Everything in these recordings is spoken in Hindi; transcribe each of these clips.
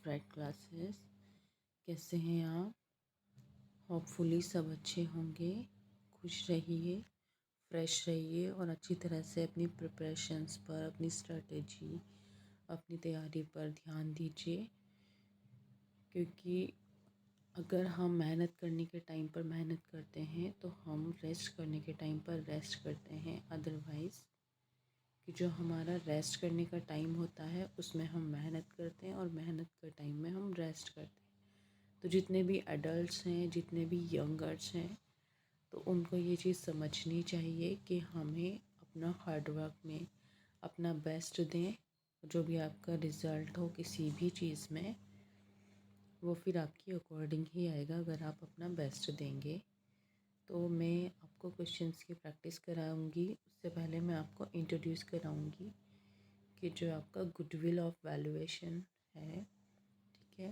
Bright classes. कैसे हैं आप? होपफुली सब अच्छे होंगे। खुश रहिए, फ्रेश रहिए और अच्छी तरह से अपनी प्रिपरेशंस पर, अपनी स्ट्रेटजी, अपनी तैयारी पर ध्यान दीजिए। क्योंकि अगर हम मेहनत करने के टाइम पर मेहनत करते हैं तो हम रेस्ट करने के टाइम पर रेस्ट करते हैं। अदरवाइज़ कि जो हमारा रेस्ट करने का टाइम होता है उसमें हम मेहनत करते हैं और मेहनत के टाइम में हम रेस्ट करते हैं। तो जितने भी एडल्ट्स हैं, जितने भी यंगर्स हैं, तो उनको ये चीज़ समझनी चाहिए कि हमें अपना हार्डवर्क में अपना बेस्ट दें। जो भी आपका रिज़ल्ट हो किसी भी चीज़ में, वो फिर आपकी अकॉर्डिंग ही आएगा अगर आप अपना बेस्ट देंगे। तो मैं आपको क्वेश्चंस की प्रैक्टिस कराऊंगी। उससे पहले मैं आपको इंट्रोड्यूस कराऊंगी कि जो आपका गुडविल ऑफ वैल्यूएशन है, ठीक है,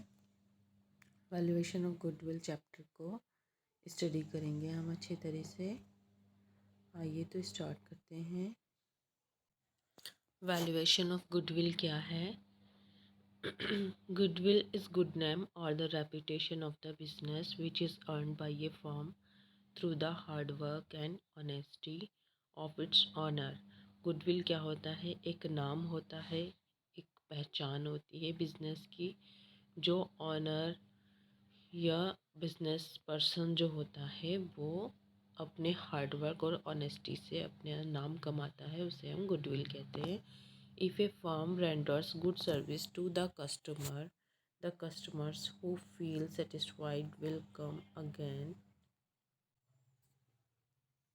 वैल्यूएशन ऑफ गुडविल चैप्टर को स्टडी करेंगे हम अच्छे तरह से। आइए तो स्टार्ट करते हैं। वैल्यूएशन ऑफ गुडविल क्या है? गुडविल इज़ गुड नेम और the reputation of the business which is earn by a firm through the hard work and honesty of its owner. Goodwill क्या होता है? एक नाम होता है, एक पहचान होती है बिजनेस की, जो ऑनर या बिजनेस पर्सन जो होता है वो अपने हार्डवर्क और ऑनेस्टी से अपने नाम कमाता है, उसे हम गुडविल कहते हैं। If a firm renders good service to the customers who feel satisfied will come again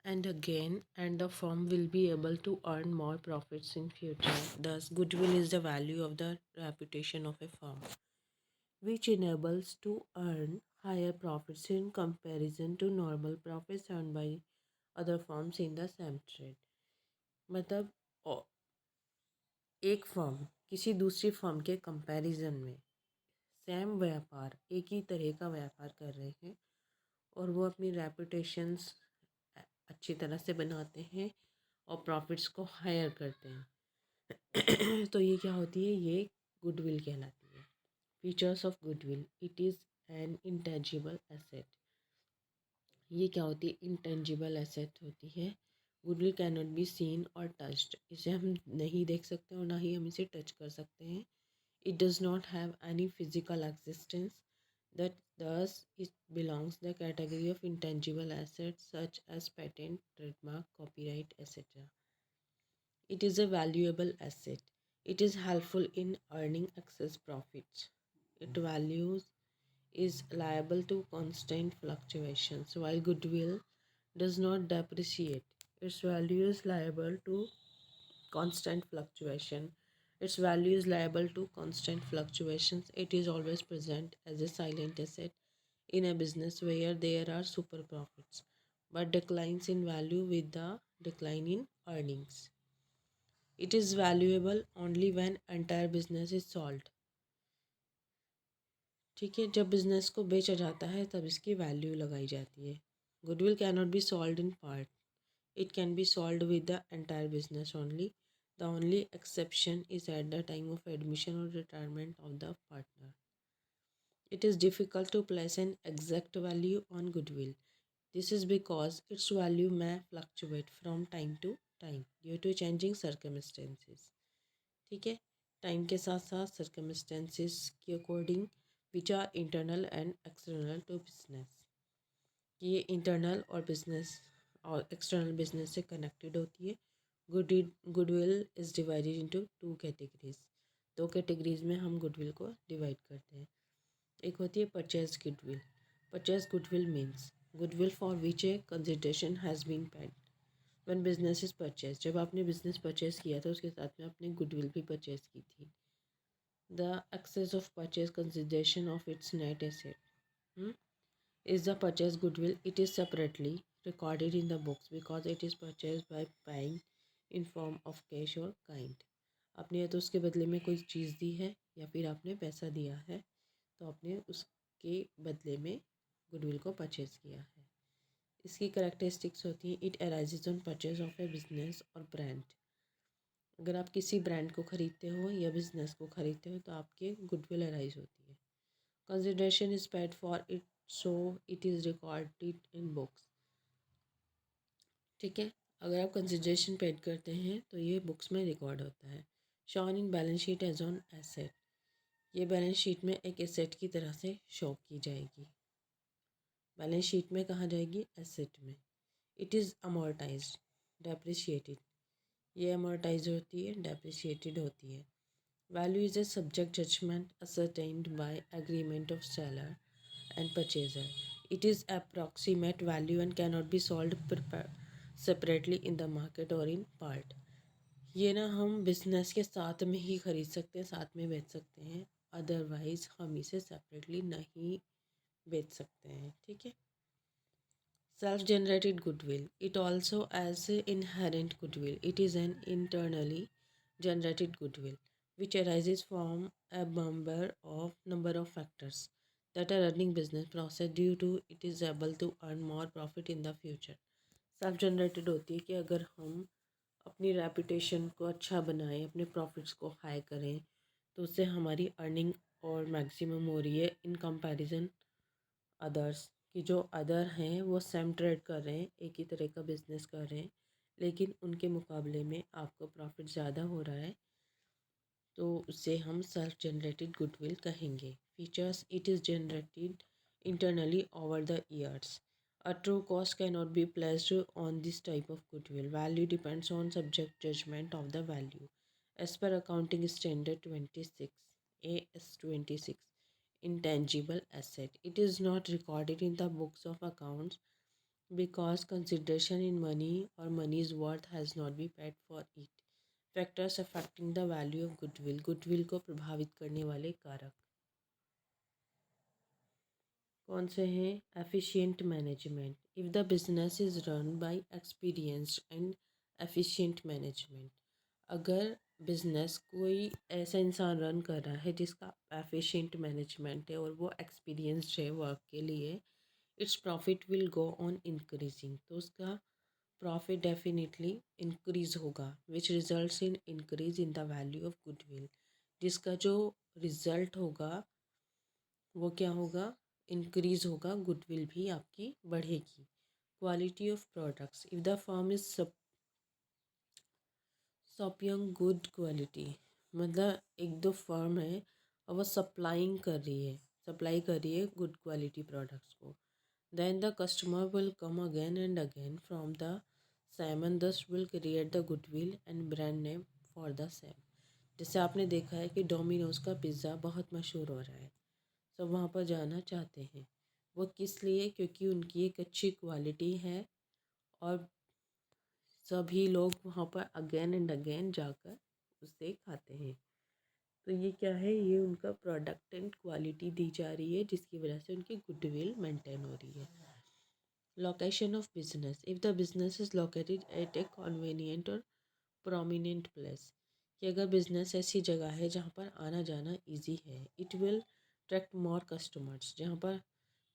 and again, and the firm will be able to earn more profits in future. Thus, goodwill is the value of the reputation of a firm, which enables to earn higher profits in comparison to normal profits earned by other firms in the same trade. मतलब एक फर्म किसी दूसरी फर्म के कंपैरिजन में सेम व्यापार, एक ही तरह का व्यापार कर रहे हैं और वो अपनी रेपुटेशंस अच्छी तरह से बनाते हैं और प्रॉफिट्स को हायर करते हैं। तो ये क्या होती है? ये गुडविल कहलाती है। Features of goodwill, it is an intangible asset. ये क्या होती है? इंटेंजिबल एसेट होती है। Goodwill can not be seen और टच्ड, इसे हम नहीं देख सकते और ना ही हम इसे टच कर सकते हैं। It does not have any physical existence, that thus it belongs the category of intangible assets such as patent, trademark, copyright, etc. It is a valuable asset. It is helpful in earning excess profits. Its values is liable to constant fluctuations, while goodwill does not depreciate. Its value is liable to constant fluctuation. Its value is liable to constant fluctuations. It is always present as a silent asset in a business where there are super profits, but declines in value with the decline in earnings. It is valuable only when entire business is sold. ठीक है, जब बिजनेस को बेचा जाता है तब इसकी वैल्यू लगाई जाती है। Goodwill can not be sold in part, it can be sold with the entire business only. The only exception is at the time of admission or retirement of the partner. It is difficult to place an exact value on goodwill. This is because its value may fluctuate from time to time due to changing circumstances. ठीक है, टाइम के साथ साथ circumstances के according which are internal and external to business. ये इंटरनल और बिजनेस और एक्सटर्नल बिजनेस से कनेक्टेड होती है। Goodwill is divided into two categories. दो कैटेगरीज में हम गुडविल को डिवाइड करते हैं। एक होती है purchase goodwill. Purchase goodwill means goodwill for which a consideration has been paid when business is purchase. जब आपने बिजनेस परचेज किया था उसके साथ में आपने गुडविल भी परचेज की थी। The excess of purchase consideration of its net asset is the purchase goodwill. It is separately recorded in the books because it is purchased by paying in form of cash or kind. आपने या तो उसके बदले में कोई चीज़ दी है या फिर आपने पैसा दिया है, तो आपने उसके बदले में गुडविल को परचेज किया है। इसकी करेक्टरिस्टिक्स होती हैं, it arises on purchase of a business और ब्रांड। अगर आप किसी ब्रांड को ख़रीदते हो या बिजनेस को ख़रीदते हो तो आपके गुडविल अराइज होती है। Consideration is paid for it, so it is recorded in books. ठीक है, अगर आप कंसिडरेशन पेड करते हैं तो ये बुक्स में रिकॉर्ड होता है. Shown in balance sheet as an asset. ये बैलेंस शीट में एक एसेट की तरह से शो की जाएगी. बैलेंस शीट में कहाँ जाएगी? एसेट में. It is amortised, depreciated. ये अमोर्टाइज होती है, डेप्रिशिएटेड होती है. Value is a subject judgement ascertained by agreement of seller and purchaser. It is approximate value and cannot be sold separately in the market or in part. ये ना हम बिजनेस के साथ में ही खरीद सकते हैं, साथ में बेच सकते हैं, अदरवाइज हम इसे सेपरेटली नहीं बेच सकते हैं. ठीक है. Self-generated goodwill. It also has inherent goodwill. It is an internally generated goodwill which arises from a number of factors that are running business process due to it is able to earn more profit in the future. Self generated होती है कि अगर हम अपनी रेपुटेशन को अच्छा बनाएं, अपने प्रॉफिट्स को हाई करें, तो उससे हमारी अर्निंग और मैक्सिमम हो रही है इन कंपैरिजन अदर्स. कि जो अदर हैं वो सेम ट्रेड कर रहे हैं, एक ही तरह का बिजनेस कर रहे हैं, लेकिन उनके मुकाबले में आपको प्रॉफिट ज़्यादा हो रहा है, तो उसे हम सेल्फ जनरेटेड गुडविल कहेंगे. Features. It is generated internally over the years. A true cost cannot be placed on this type of goodwill. Value depends on subject judgment of the value. As per Accounting Standard 26, AS26, intangible asset. It is not recorded in the books of accounts because consideration in money or money's worth has not been paid for it. Factors affecting the value of goodwill. Goodwill को प्रभावित करने वाले कारक कौन से हैं? Efficient management. If the business is run by experienced and efficient management. अगर बिजनेस कोई ऐसा इंसान रन कर रहा है जिसका एफिशिएंट मैनेजमेंट है और वो एक्सपीरियंस्ड है वर्क के लिए, its profit will go on increasing. तो उसका प्रॉफिट डेफिनेटली इंक्रीज होगा, which results in increase in the value of goodwill. जिसका जो रिजल्ट होगा वो क्या होगा? इंक्रीज होगा, गुडविल भी आपकी बढ़ेगी. Quality of products. If the firm is supplying good quality, मतलब एक दो फर्म है और वो सप्लाई कर रही है गुड क्वालिटी प्रोडक्ट्स को, then the customer will come again and again from the same and thus will create the goodwill and brand name for the same. जैसे आपने देखा है कि डोमिनोज़ का पिज़्ज़ा बहुत मशहूर हो रहा है, सब वहाँ पर जाना चाहते हैं. वो किस लिए? क्योंकि उनकी एक अच्छी क्वालिटी है और सभी लोग वहाँ पर अगेन एंड अगेन जाकर उसे खाते हैं. तो ये क्या है? ये उनका प्रोडक्ट एंड क्वालिटी दी जा रही है जिसकी वजह से उनकी गुडविल मेंटेन हो रही है. Location of business. If the business is located at a convenient or prominent place, कि अगर बिजनेस ऐसी जगह है जहाँ पर आना जाना इजी है, it will attract more customers. जहाँ पर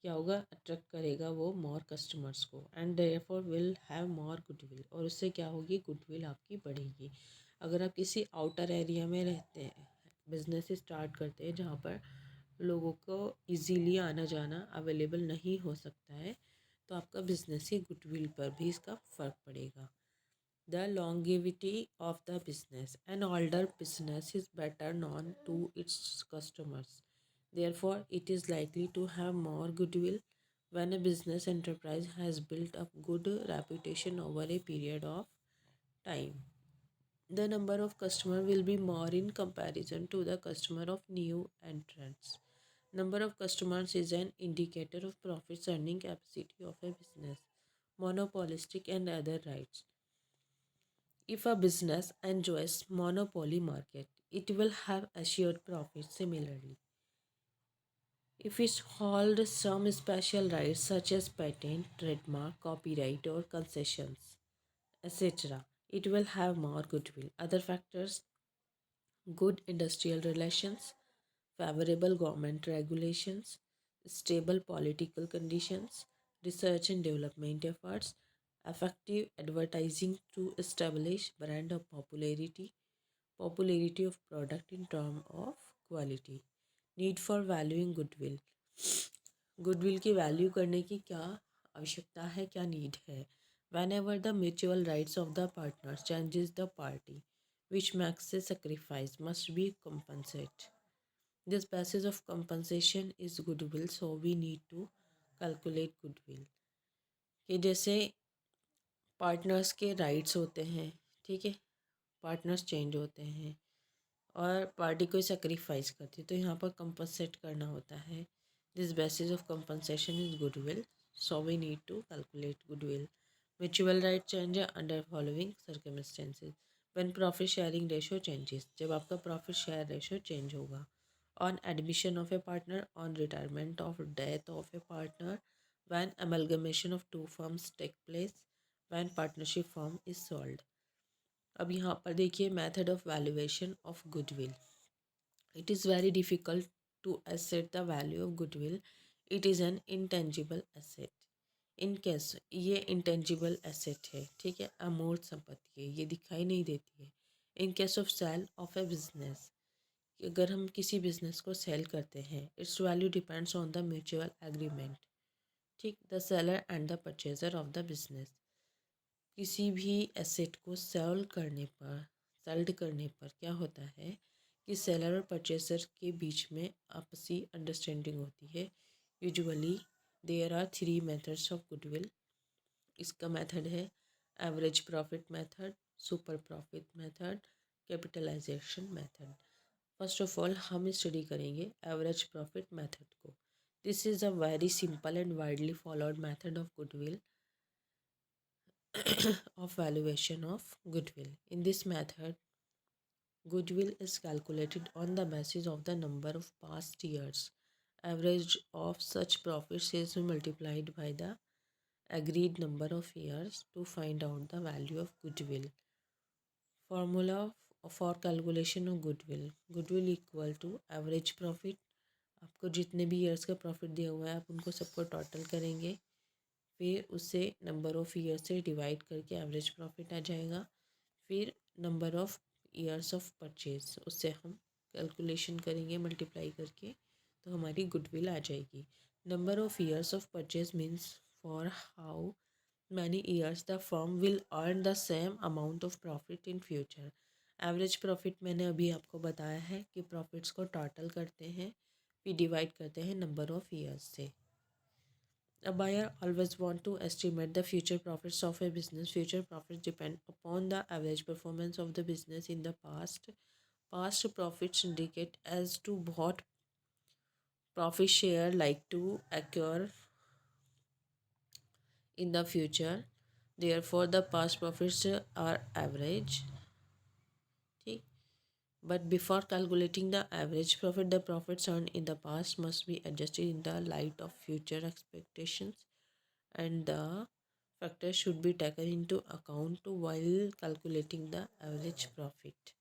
क्या होगा? अट्रैक्ट करेगा वो मोर कस्टमर्स को, and therefore will have more goodwill. और उससे क्या होगी? गुडविल आपकी बढ़ेगी. अगर आप किसी आउटर एरिया में रहते हैं, बिजनेस स्टार्ट करते हैं जहाँ पर लोगों को इजीली आना जाना अवेलेबल नहीं हो सकता है, तो आपका बिजनेस की गुडविल पर भी इसका फ़र्क पड़ेगा. The longevity of the business. An older business is better known to its customers, therefore it is likely to have more goodwill. when a business enterprise has built up good reputation over a period of time, the number of customer will be more in comparison to the customer of new entrants. Number of customers is an indicator of profits earning capacity of a business. Monopolistic and other rights. If a business enjoys monopoly market, it will have assured profits similarly. If it holds some special rights such as patent, trademark, copyright or concessions, etc., it will have more goodwill. Other factors: good industrial relations, favorable government regulations, stable political conditions, research and development efforts, effective advertising to establish brand of popularity, popularity of product in terms of quality. Need for valuing goodwill, goodwill की वैल्यू करने की क्या आवश्यकता है, क्या नीड है. When ever the mutual rights of the partner changes the party which makes a sacrifice must be compensated. This basis of compensation is goodwill, so we need to calculate goodwill. कि जैसे पार्टनर्स के राइट्स होते हैं, ठीक है, पार्टनर्स चेंज होते हैं और पार्टी कोई सेक्रीफाइस करती है तो यहाँ पर कंपनसेट करना होता है. This basis of compensation is goodwill, so we need to calculate goodwill. Mutual right change under following circumstances. When profit sharing ratio changes, जब आपका प्रॉफिट शेयर रेशो चेंज होगा. On admission of a partner, on retirement of death of a partner, when amalgamation of two firms take place, when partnership firm is sold. अब यहाँ पर देखिए method of valuation of goodwill. It is very difficult to asset the value of goodwill. It is an intangible asset. In case ये इंटेंजिबल एसेट है, ठीक है, अमूर्त संपत्ति है, ये दिखाई नहीं देती है. In case of sale of a business, अगर हम किसी बिजनेस को सेल करते हैं, its value depends on the mutual agreement. ठीक, the seller and the purchaser of the business. किसी भी एसेट को सेल्ड करने पर क्या होता है कि सेलर और परचेसर के बीच में आपसी अंडरस्टैंडिंग होती है. Usually there are 3 methods of goodwill. इसका मेथड है average profit method, super profit method, capitalisation method. First of all हम स्टडी करेंगे एवरेज प्रॉफिट मेथड को. This is a very simple and widely followed method of goodwill of valuation of goodwill. In this method, goodwill is calculated on the basis of the number of past years. Average of such profits is multiplied by the agreed number of years to find out the value of goodwill. Formula for calculation of goodwill. Goodwill equal to average profit. आपको जितने भी ईयर्स का प्रॉफिट दिया हुआ है आप उनको सबको टोटल करेंगे, फिर उसे नंबर ऑफ़ ईयर से डिवाइड करके एवरेज प्रॉफिट आ जाएगा. फिर number of years of purchase, उससे हम कैलकुलेशन करेंगे मल्टीप्लाई करके, तो हमारी गुडविल आ जाएगी. Number of years of purchase means for how many years the firm will earn the same amount of profit in future. Average profit मैंने अभी आपको बताया है कि प्रॉफिट्स को टोटल करते हैं फिर डिवाइड करते हैं नंबर ऑफ़ ईयर्स से. A buyer always want to estimate the future profits of a business. Future profits depend upon the average performance of the business in the past. Past profits indicate as to what profit share like to occur in the future. Therefore, the past profits are average. ठीक. But before calculating the average profit, the profits earned in the past must be adjusted in the light of future expectations, and the factors should be taken into account while calculating the average profit.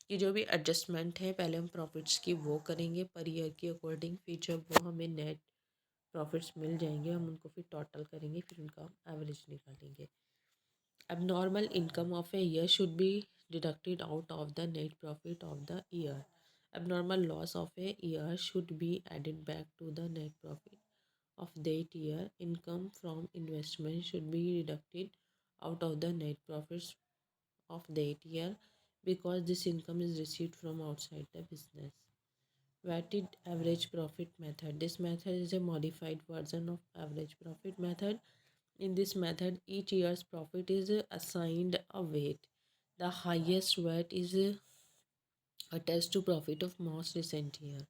कि जो भी एडजस्टमेंट है पहले हम प्रॉफिट्स की वो करेंगे पर ईयर के अकॉर्डिंग, फिर जब वो हमें नेट प्रॉफिट्स मिल जाएंगे हम उनको फिर टोटल करेंगे, फिर उनका हम एवरेज निकालेंगे. Abnormal income of a year should be deducted out of the net profit of the year. Abnormal loss of a year should be added back to the net profit of that year. Income from investment should be deducted out of the net profits of that year because this income is received from outside the business. Weighted average profit method. This method is a modified version of average profit method. In this method, each year's profit is assigned a weight. The highest weight is attached to profit of most recent year.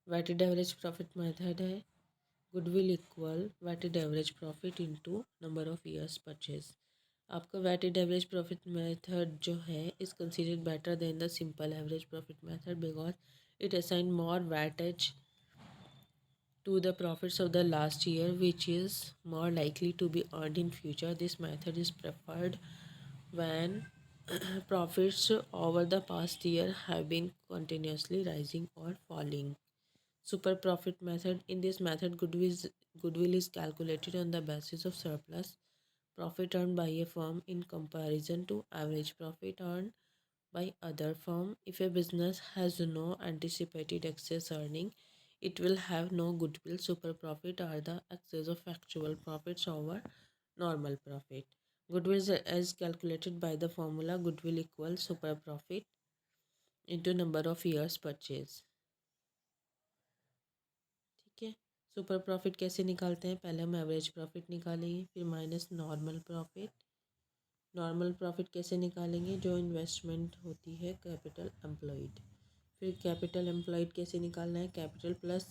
Weighted average profit method है goodwill equal weighted average profit into number of years purchase. आपका weighted average profit method जो है is considered better than the simple average profit method because it assign more weightage to the profits of the last year, which is more likely to be earned in future. This method is preferred when profits over the past year have been continuously rising or falling. Super profit method. In this method, goodwill is calculated on the basis of surplus profit earned by a firm in comparison to average profit earned by other firm. If a business has no anticipated excess earning, it will have no goodwill, super profit, or the excess of actual profits over normal profit. Goodwill is calculated by the formula goodwill equals super profit into number of years purchase. ठीक है, सुपर प्रॉफिट कैसे निकालते हैं? पहले हम एवरेज प्रॉफिट निकालेंगे, फिर minus normal profit. Normal profit कैसे निकालेंगे? जो इन्वेस्टमेंट होती है कैपिटल एम्प्लॉयड। फिर कैपिटल एम्प्लॉयड कैसे निकालना है? Capital plus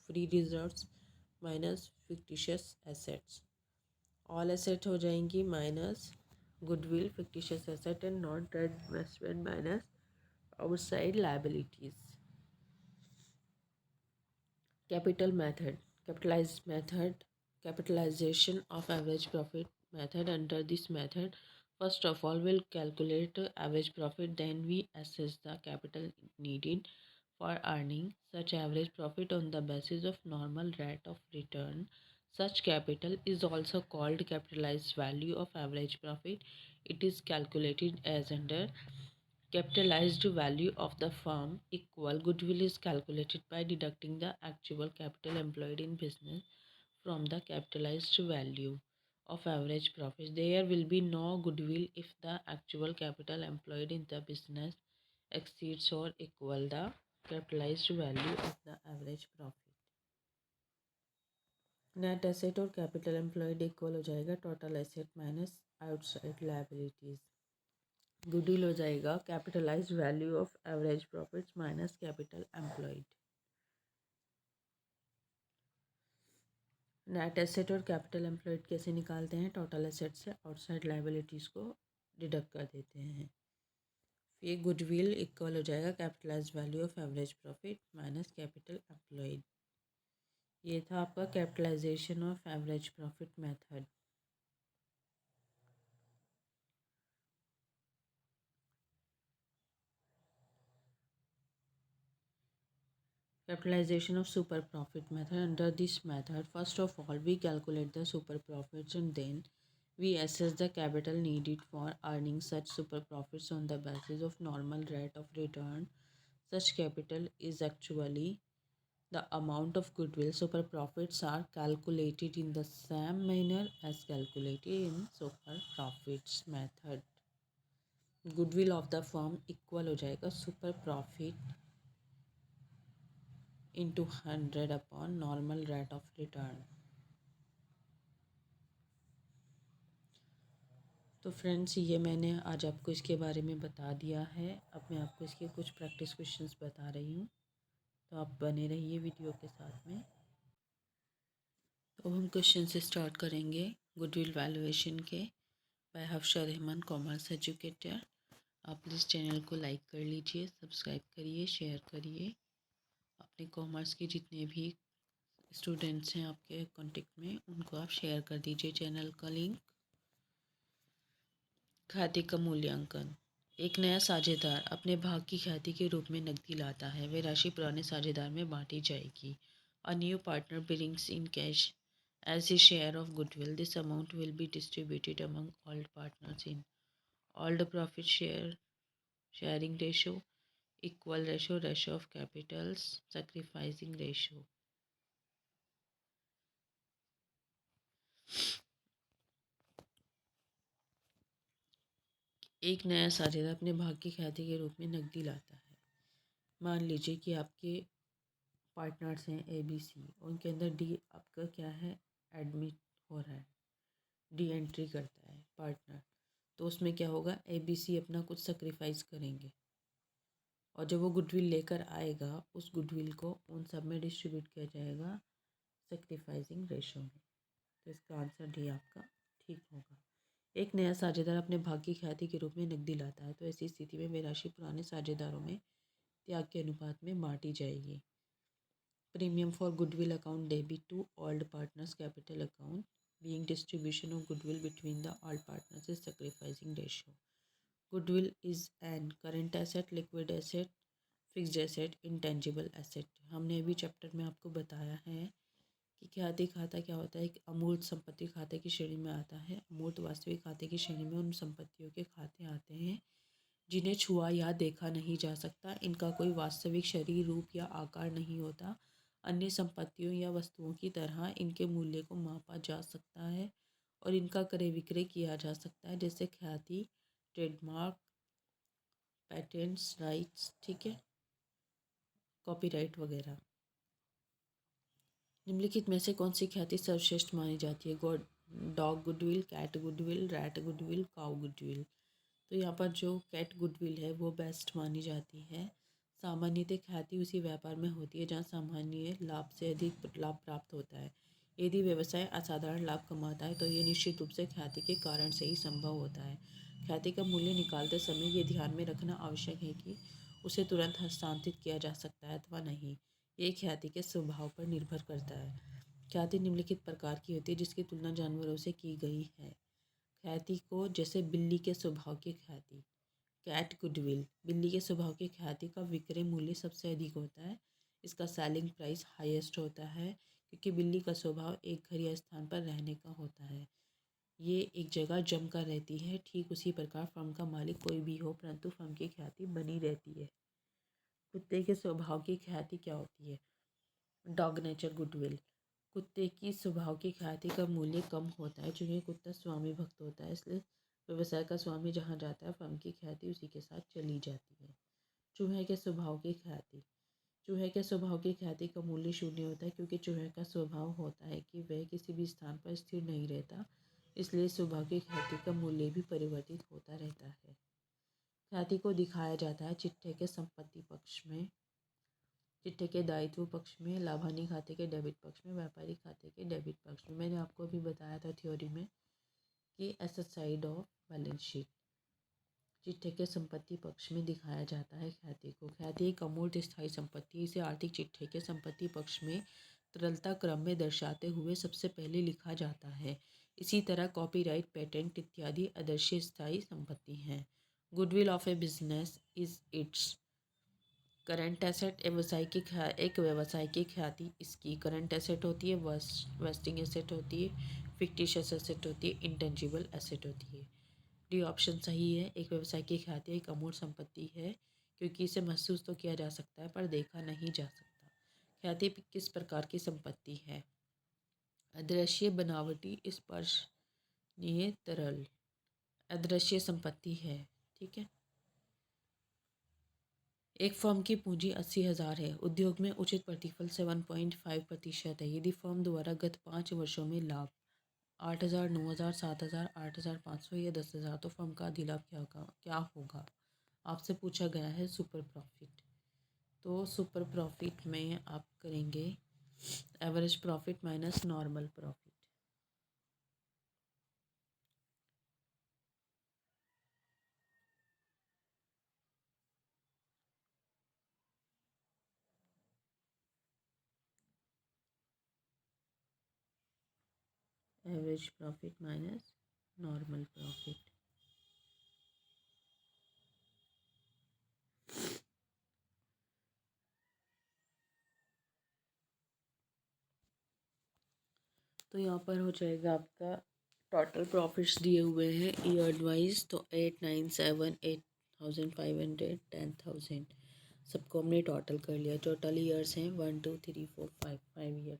free reserves minus fictitious assets. All asset हो जाएंगी minus goodwill, fictitious asset and non trade investment minus outside liabilities. Capital method, capitalized method, capitalization of average profit method. Under this method, first of all, we'll calculate average profit, then we assess the capital needed for earning such average profit on the basis of normal rate of return. Such capital is also called capitalized value of average profit. It is calculated as under capitalized value of the firm equal goodwill is calculated by deducting the actual capital employed in business from the capitalized value of average profit. There will be no goodwill if the actual capital employed in the business exceeds or equal the capitalized value of the average profit. Net asset और कैपिटल एम्प्लॉयड इक्वल हो जाएगा total asset minus outside liabilities. Goodwill हो जाएगा capitalised value of average profits minus capital employed. Net asset और कैपिटल एम्प्लॉयड कैसे निकालते हैं? टोटल एसेट से आउटसाइड लायबिलिटीज़ को डिडक्ट कर देते हैं। फिर गुडविल इक्वल हो जाएगा capitalised value of average profit minus capital employed. ये था आपका capitalisation of average profit method. Capitalization of super profit method. Under this method, first of all, we calculate the super profits and then we assess the capital needed for earning such super profits on the basis of normal rate of return. Such capital is actually the amount of goodwill. Super profits are calculated in the same manner as calculated in super profits method. Goodwill of the firm equal हो जाएगा super profit into 100 upon normal rate of return. तो फ्रेंड्स, ये मैंने आज आपको इसके बारे में बता दिया है। अब मैं आपको इसके कुछ प्रैक्टिस क्वेश्चंस बता रही हूँ, तो आप बने रहिए वीडियो के साथ में। तो हम क्वेश्चन से स्टार्ट करेंगे गुडविल वैल्यूएशन के bye Hafsa Rahman, commerce educator. आप प्लीज़ चैनल को लाइक कर लीजिए, सब्सक्राइब करिए, शेयर करिए। अपने कॉमर्स के जितने भी स्टूडेंट्स हैं आपके कांटेक्ट में, उनको आप शेयर कर दीजिए चैनल का लिंक। खाते का मूल्यांकन। एक नया साझेदार अपने भाग की ख्याति के रूप में नकदी लाता है। वह राशि पुराने साझेदार में बांटी जाएगी। A new partner brings in cash as his share of goodwill. This amount will be distributed among all partners in all the profit sharing ratio, equal ratio of capitals, sacrificing ratio. एक नया साझेदार अपने भाग की ख्याति के रूप में नकदी लाता है। मान लीजिए कि आपके पार्टनर्स हैं ABC, उनके अंदर डी आपका क्या है, एडमिट हो रहा है, डी एंट्री करता है पार्टनर। तो उसमें क्या होगा, ABC अपना कुछ सेक्रीफाइस करेंगे और जब वो गुडविल लेकर आएगा, उस गुडविल को उन सब में डिस्ट्रीब्यूट किया जाएगा सेक्रीफाइसिंग रेशो में। तो इसका आंसर डी आपका ठीक होगा। एक नया साझेदार अपने भाग की ख्याति के रूप में नकदी लाता है, तो ऐसी स्थिति में वे राशि पुराने साझेदारों में त्याग के अनुपात में बांटी जाएगी। Premium for goodwill account debit to all partners capital account, being distribution of goodwill between the all partners is sacrificing ratio. Goodwill is an current asset, liquid asset, fixed asset, intangible asset. हमने अभी चैप्टर में आपको बताया है कि ख्याति खाता क्या होता है। एक अमूर्त संपत्ति खाते की श्रेणी में आता है। अमूर्त वास्तविक खाते की श्रेणी में उन संपत्तियों के खाते आते हैं जिन्हें छुआ या देखा नहीं जा सकता। इनका कोई वास्तविक शरीर, रूप या आकार नहीं होता। अन्य संपत्तियों या वस्तुओं की तरह इनके मूल्य को मापा जा सकता है और इनका क्रय विक्रय किया जा सकता है, जैसे ख्याति, ट्रेडमार्क, पेटेंट्स, राइट्स, ठीक है, कॉपीराइट वगैरह। निम्नलिखित में से कौन सी ख्याति सर्वश्रेष्ठ मानी जाती है? Dog goodwill, cat goodwill, rat goodwill, cow goodwill. तो यहाँ पर जो कैट गुडविल है वो बेस्ट मानी जाती है। सामान्यतः ख्याति उसी व्यापार में होती है जहाँ सामान्य लाभ से अधिक लाभ प्राप्त होता है। यदि व्यवसाय असाधारण लाभ कमाता है तो ये निश्चित रूप से ख्याति के कारण से ही संभव होता है। ख्याति का मूल्य निकालते समय ये ध्यान में रखना आवश्यक है कि उसे तुरंत हस्तांतरित किया जा सकता है अथवा नहीं। ये ख्याति के स्वभाव पर निर्भर करता है। ख्याति निम्नलिखित प्रकार की होती है जिसकी तुलना जानवरों से की गई है। ख्याति को, जैसे बिल्ली के स्वभाव की ख्याति, कैट गुडविल। बिल्ली के स्वभाव की ख्याति का विक्रय मूल्य सबसे अधिक होता है। इसका सेलिंग प्राइस हाईएस्ट होता है क्योंकि बिल्ली का स्वभाव एक घर या स्थान पर रहने का होता है। ये एक जगह जम कर रहती है। ठीक उसी प्रकार फर्म का मालिक कोई भी हो, परंतु फर्म की ख्याति बनी रहती है। कुत्ते के स्वभाव की ख्याति क्या होती है? Dog nature goodwill. कुत्ते की स्वभाव की ख्याति का मूल्य कम होता है क्योंकि कुत्ता स्वामी भक्त होता है, इसलिए व्यवसाय का स्वामी जहाँ जाता है फर्म की ख्याति उसी के साथ चली जाती है। चूहे के स्वभाव की ख्याति। चूहे के स्वभाव की ख्याति का मूल्य शून्य होता है क्योंकि चूहे का स्वभाव होता है कि वह किसी भी स्थान पर स्थिर नहीं रहता, इसलिए स्वभाव की ख्याति का मूल्य भी परिवर्तित होता रहता है। ख्याति को दिखाया जाता है चिट्ठे के संपत्ति पक्ष में, चिट्ठे के दायित्व पक्ष में, लाभानी खाते के डेबिट पक्ष में, व्यापारी खाते के डेबिट पक्ष में। मैंने आपको अभी बताया था थ्योरी में कि asset side of balance sheet. चिट्ठे के संपत्ति पक्ष में दिखाया जाता है ख्याति को। ख्याति एक अमूर्त स्थायी संपत्ति, इसे आर्थिक चिट्ठे के संपत्ति पक्ष में तरलता क्रम में दर्शाते हुए सबसे पहले लिखा जाता है। इसी तरह कॉपीराइट, पेटेंट इत्यादि अदृश्य स्थायी संपत्ति हैं। Goodwill of a business is its current asset. एक व्यवसाय की ख्याति इसकी करंट एसेट होती है, वेस्टिंग एसेट होती है, फिक्टिशियस एसेट होती है, इंटेंजिबल एसेट होती है। डी ऑप्शन सही है। एक व्यवसाय की ख्याति एक अमूर्त संपत्ति है क्योंकि इसे महसूस तो किया जा सकता है पर देखा नहीं जा सकता। ख्याति किस प्रकार की संपत्ति है? अदृश्य, बनावटी, स्पर्शनीय, तरल। अदृश्य संपत्ति है, ठीक है। एक फर्म की पूंजी 80,000 है। उद्योग में उचित प्रतिफल 7.5% है। यदि फर्म द्वारा गत 5 वर्षों में लाभ 8,000, 9,000, 7,000, 8,500 या 10,000 तो फर्म का अधिलाभ क्या होगा? आपसे पूछा गया है सुपर प्रॉफिट। तो सुपर प्रॉफिट में आप करेंगे average profit minus normal profit. Average profit minus normal profit. तो यहाँ पर हो जाएगा आपका टोटल प्रॉफिट्स दिए हुए हैं ईयर वाइज, तो 897, 8,500, 10,000 सबको हमने टोटल कर लिया। टोटल ईयर्स हैं 1 2 3 4 5 5 ईयर्स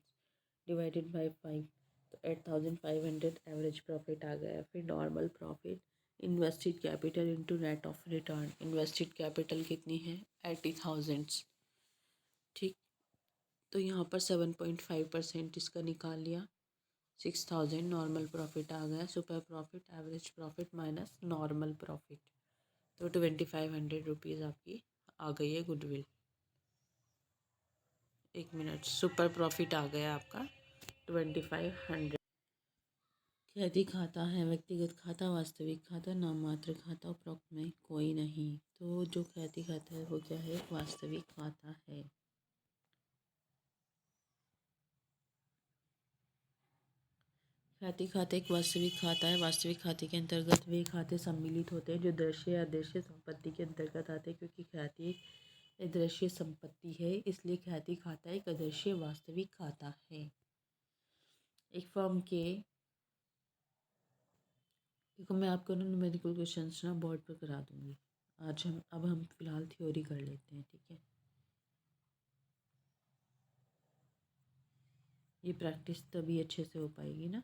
डिवाइडेड बाय 5, तो 8,500 एवरेज प्रॉफिट आ गया। फिर normal profit, invested capital into net of return. Invested capital कितनी है? 80,000, ठीक। तो यहाँ पर 7.5% इसका निकाल लिया, 6,000 नॉर्मल प्रॉफिट आ गया। Super profit, average profit minus normal profit, तो 2,500 रुपीज़ आपकी आ गई है गुडविल। एक मिनट, सुपर प्रॉफिट आ गया आपका 2,500। ख्याति खाता है व्यक्तिगत खाता, वास्तविक खाता, नाममात्र खाता, उपरोक्त में कोई नहीं। तो जो ख्याति खाता है वो क्या है? वास्तविक खाता है। ख्याति खाता एक वास्तविक खाता है। वास्तविक खाते के अंतर्गत वे खाते सम्मिलित होते हैं जो दृश्य या अदृश्य संपत्ति के अंतर्गत आते हैं। क्योंकि ख्याति एक अदृश्य संपत्ति है, इसलिए ख्याति खाता एक अदृश्य वास्तविक खाता है। एक फर्म के, देखो मैं आपको न्यूमेरिकल क्वेश्चंस ना बोर्ड पर करा दूंगी, अब हम फ़िलहाल थ्योरी कर लेते हैं, ठीक है। ये प्रैक्टिस तभी अच्छे से हो पाएगी ना।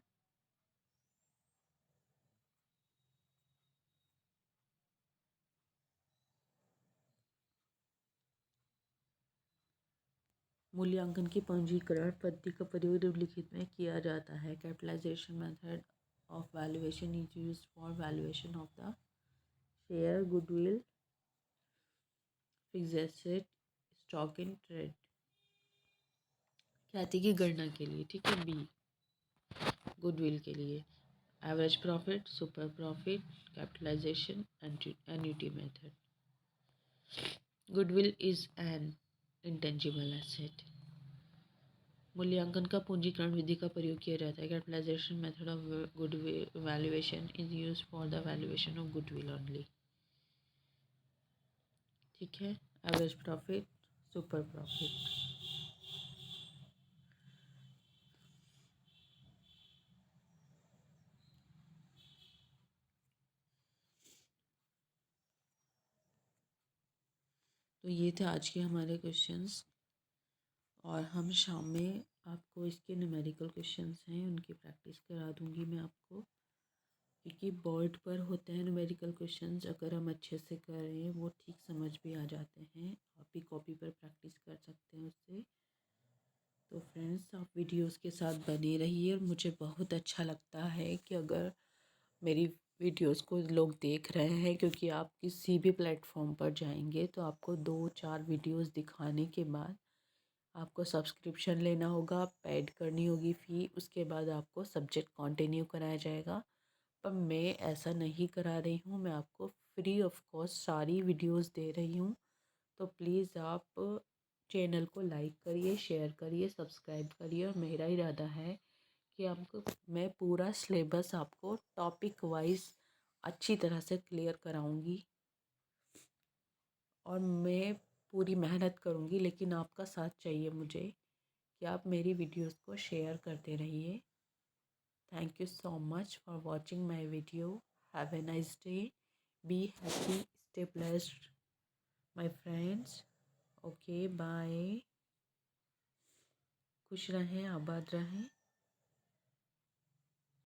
मूल्यांकन की पंजीकरण पद्धति का प्रयोग निम्नलिखित में किया जाता है। Capitalisation method of valuation is used for valuation of the share, goodwill, fixed asset, stock in trade. ख्याति की गणना के लिए, ठीक है। बी, गुडविल के लिए average profit, super profit, capitalisation, annuity method. Goodwill is an intangible asset. मूल्यांकन का पूंजीकरण विधि का प्रयोग किया जाता है। Capitalisation method of goodwill valuation is used for the valuation of goodwill only, ठीक है। Average profit, super profit. तो ये थे आज के हमारे क्वेश्चंस, और हम शाम में आपको इसके न्यूमेरिकल क्वेश्चंस हैं उनकी प्रैक्टिस करा दूंगी मैं आपको, क्योंकि बोर्ड पर होते हैं न्यूमेरिकल क्वेश्चंस। अगर हम अच्छे से कर रहे हैं वो ठीक समझ भी आ जाते हैं, आप भी कॉपी पर प्रैक्टिस कर सकते हैं उससे। तो फ्रेंड्स, आप वीडियोस के साथ बने रहिए, और मुझे बहुत अच्छा लगता है कि अगर मेरी वीडियोस को लोग देख रहे हैं, क्योंकि आप किसी भी प्लेटफॉर्म पर जाएंगे तो आपको 2-4 वीडियोस दिखाने के बाद आपको सब्सक्रिप्शन लेना होगा, पेड करनी होगी फ़ी, उसके बाद आपको सब्जेक्ट कंटिन्यू कराया जाएगा। पर मैं ऐसा नहीं करा रही हूँ, मैं आपको फ्री ऑफ कॉस्ट सारी वीडियोस दे रही हूँ। तो प्लीज़ आप चैनल को लाइक करिए, शेयर करिए, सब्सक्राइब करिए, और मेरा इरादा है कि आपको मैं पूरा सिलेबस आपको टॉपिक वाइज अच्छी तरह से क्लियर कराऊंगी, और मैं पूरी मेहनत करूंगी, लेकिन आपका साथ चाहिए मुझे कि आप मेरी वीडियोस को शेयर करते रहिए। Thank you so much for watching my video. Have a nice day, be happy, stay blessed my friends. Okay, bye. खुश रहें, आबाद रहें।